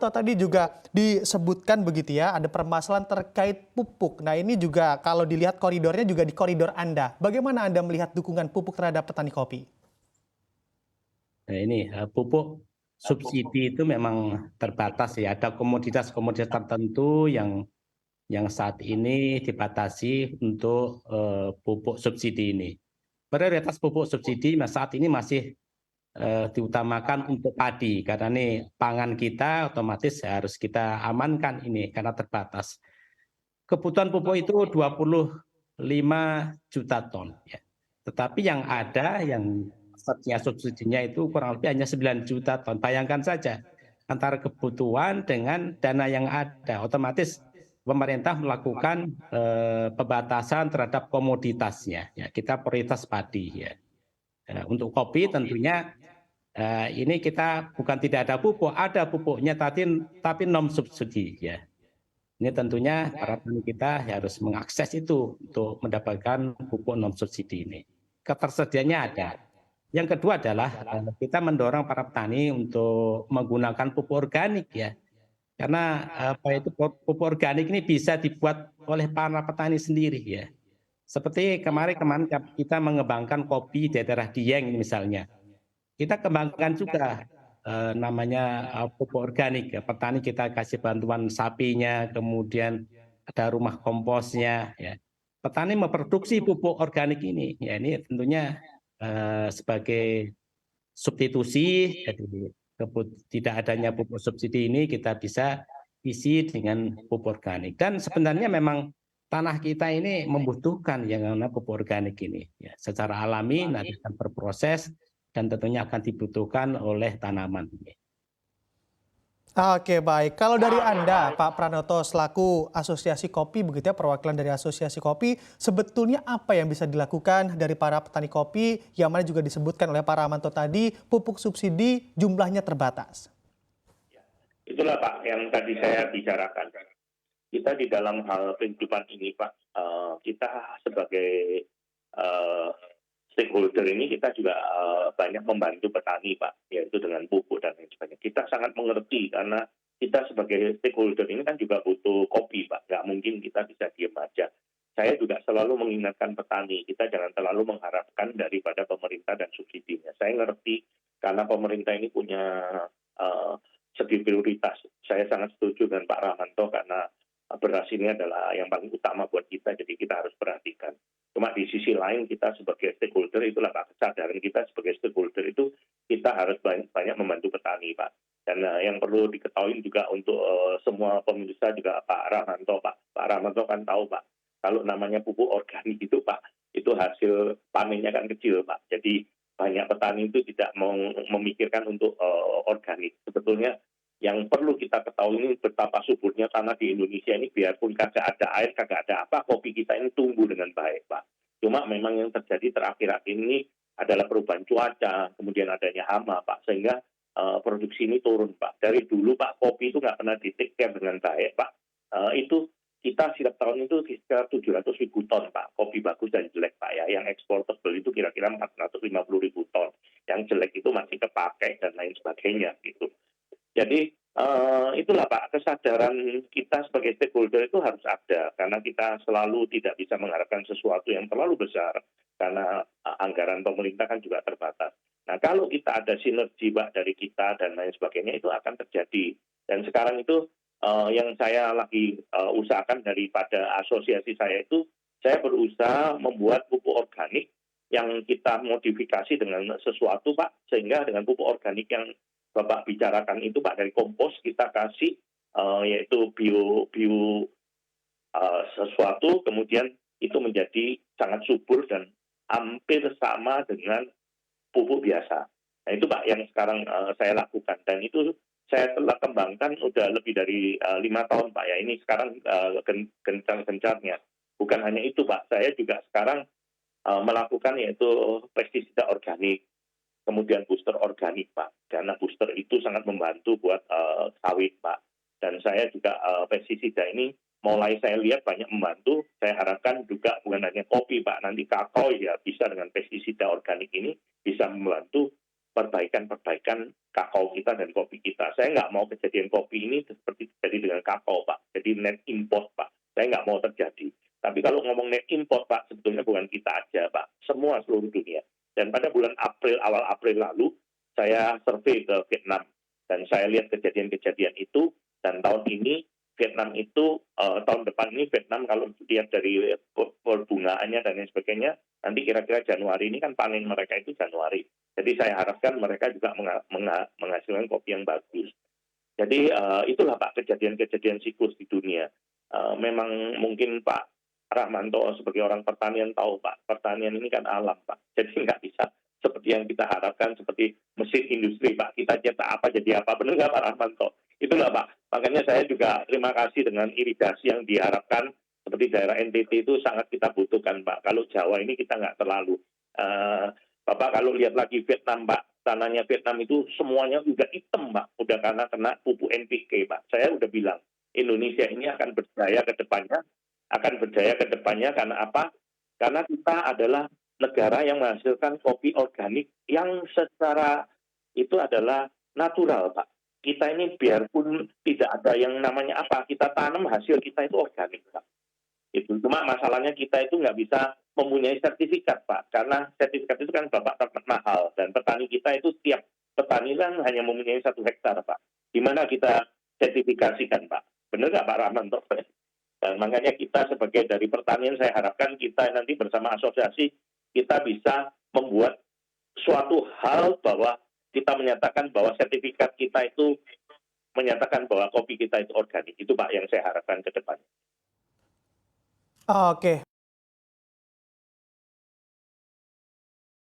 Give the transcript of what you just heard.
Tadi juga disebutkan begitu ya, ada permasalahan terkait pupuk. Nah ini juga kalau dilihat koridornya juga di koridor Anda. Bagaimana Anda melihat dukungan pupuk terhadap petani kopi? Nah ini, pupuk subsidi itu memang terbatas ya, ada komoditas-komoditas tertentu yang saat ini dibatasi untuk, pupuk subsidi ini. Prioritas pupuk subsidi saat ini masih, diutamakan untuk padi, karena nih pangan kita otomatis harus kita amankan ini karena terbatas. Kebutuhan pupuk itu 25 juta ton ya, tetapi yang ada yang sepertinya subsidinya itu kurang lebih hanya 9 juta ton. Bayangkan saja antara kebutuhan dengan dana yang ada, otomatis pemerintah melakukan, pembatasan terhadap komoditasnya ya, kita prioritas padi ya. Untuk kopi tentunya, ini kita bukan tidak ada pupuk, ada pupuknya tapi non subsidi ya. Ini tentunya para petani kita harus mengakses itu untuk mendapatkan pupuk non subsidi ini. Ketersediaannya ada. Yang kedua adalah, kita mendorong para petani untuk menggunakan pupuk organik ya. Karena apa itu pupuk organik ini bisa dibuat oleh para petani sendiri ya. Seperti kemarin kita mengembangkan kopi di daerah Dieng ini misalnya. Kita kembangkan juga, namanya, pupuk organik ya, petani kita kasih bantuan sapinya, kemudian ada rumah komposnya ya. Petani memproduksi pupuk organik ini, ya ini tentunya, sebagai substitusi jadi tidak adanya pupuk subsidi ini kita bisa isi dengan pupuk organik dan sebenarnya memang tanah kita ini membutuhkan yang namanya pupuk organik ini ya, secara alami nanti akan berproses dan tentunya akan dibutuhkan oleh tanaman ini. Oke baik, kalau dari Anda Pak Pranoto selaku asosiasi kopi begitu ya, perwakilan dari asosiasi kopi, sebetulnya apa yang bisa dilakukan dari para petani kopi yang mana juga disebutkan oleh Pak Ramanto tadi, pupuk subsidi jumlahnya terbatas? Itulah Pak yang tadi saya bicarakan. Kita di dalam hal kehidupan ini Pak, kita sebagai eh, stakeholder ini kita juga banyak membantu petani Pak, yaitu dengan pupuk dan lain sebagainya. Kita sangat mengerti karena kita sebagai stakeholder ini kan juga butuh kopi Pak, nggak mungkin kita bisa diam aja. Saya juga selalu mengingatkan petani, kita jangan terlalu mengharapkan daripada pemerintah dan subsidinya. Saya ngerti karena pemerintah ini punya eh, segi prioritas. Saya sangat setuju dengan Pak Ramanto karena beras ini adalah yang paling utama buat kita, jadi kita harus perhatikan. Cuma di sisi lain kita sebagai stakeholder, itulah Pak, kesadaran kita sebagai stakeholder itu kita harus banyak membantu petani Pak. Dan yang perlu diketahui juga untuk semua pemirsa juga Pak Ramanto Pak. Pak Ramanto kan tahu Pak, kalau namanya pupuk organik itu Pak, itu hasil panennya kan kecil Pak. Jadi banyak petani itu tidak mau memikirkan untuk organik. Sebetulnya yang perlu kita ketahui ini betapa suburnya tanah di Indonesia ini, biarpun kagak ada air, kagak ada apa, kopi kita ini tumbuh dengan baik, Pak. Cuma memang yang terjadi terakhir-akhir ini adalah perubahan cuaca, kemudian adanya hama, Pak, sehingga produksi ini turun, Pak. Dari dulu, Pak, kopi itu nggak pernah di-take care dengan baik, Pak. Itu kita setiap tahun itu sekitar 700.000 ton, Pak. Kopi bagus dan jelek, Pak, ya. Yang eksportable itu kira-kira 450.000 ton. Yang jelek itu masih kepakai dan lain sebagainya, gitu. Jadi itulah Pak, kesadaran kita sebagai stakeholder itu harus ada karena kita selalu tidak bisa mengharapkan sesuatu yang terlalu besar karena anggaran pemerintah kan juga terbatas. Nah kalau kita ada sinergi Pak dari kita dan lain sebagainya itu akan terjadi. Dan sekarang itu yang saya lagi usahakan daripada asosiasi saya itu, saya berusaha membuat pupuk organik yang kita modifikasi dengan sesuatu Pak, sehingga dengan pupuk organik yang Bapak bicarakan itu Pak dari kompos kita kasih yaitu bio sesuatu kemudian itu menjadi sangat subur dan hampir sama dengan pupuk biasa. Nah itu Pak yang sekarang saya lakukan dan itu saya telah kembangkan sudah lebih dari 5 tahun Pak ya. Ini sekarang gencar-gencarnya. Bukan hanya itu Pak, saya juga sekarang melakukan yaitu pestisida organik, kemudian booster organik Pak, karena booster itu sangat membantu buat sawit Pak. Dan saya juga pestisida ini mulai saya lihat banyak membantu. Saya harapkan juga bukan hanya kopi Pak, nanti kakao ya bisa dengan pestisida organik ini bisa membantu perbaikan kakao kita dan kopi kita. Saya nggak mau kejadian kopi ini seperti terjadi dengan kakao, Pak. Jadi net import, Pak. Saya nggak mau terjadi. Tapi kalau ngomong net import, Pak, sebetulnya bukan kita aja, Pak. Semua seluruh dunia. Dan pada bulan April, awal April lalu, saya survei ke Vietnam. Dan saya lihat kejadian-kejadian itu, dan tahun ini Vietnam itu, tahun depan ini Vietnam kalau lihat dari perbungaannya dan lain sebagainya, nanti kira-kira Januari ini kan panen mereka itu Januari. Jadi saya harapkan mereka juga menghasilkan kopi yang bagus. Jadi itulah Pak kejadian-kejadian siklus di dunia. Memang mungkin Pak Rahmanto sebagai orang pertanian tahu Pak, pertanian ini kan alam Pak. Jadi nggak bisa seperti yang kita harapkan, seperti mesin industri Pak. Kita cetak apa jadi apa, benar nggak Pak Rahmanto? Itulah Pak. Makanya saya juga terima kasih dengan irigasi yang diharapkan seperti daerah NTT itu sangat kita butuhkan Pak. Kalau Jawa ini kita nggak terlalu. Bapak kalau lihat lagi Vietnam Pak, tanahnya Vietnam itu semuanya udah hitam Pak, udah karena kena pupuk NPK Pak. Saya udah bilang Indonesia ini akan berjaya ke depannya, karena apa? Karena kita adalah negara yang menghasilkan kopi organik yang secara itu adalah natural Pak. Kita ini biarpun tidak ada yang namanya apa, kita tanam hasil kita itu organik Pak. Itu cuma masalahnya kita itu nggak bisa mempunyai sertifikat Pak, karena sertifikat itu kan bapak mahal dan petani kita itu tiap petani kan hanya mempunyai 1 hektar Pak. Di mana kita sertifikasikan Pak? Benar nggak Pak Rahmanto? Dan makanya kita sebagai dari pertanian saya harapkan kita nanti bersama asosiasi kita bisa membuat suatu hal bahwa kita menyatakan bahwa sertifikat kita itu menyatakan bahwa kopi kita itu organik. Itu Pak yang saya harapkan ke depan. Oke,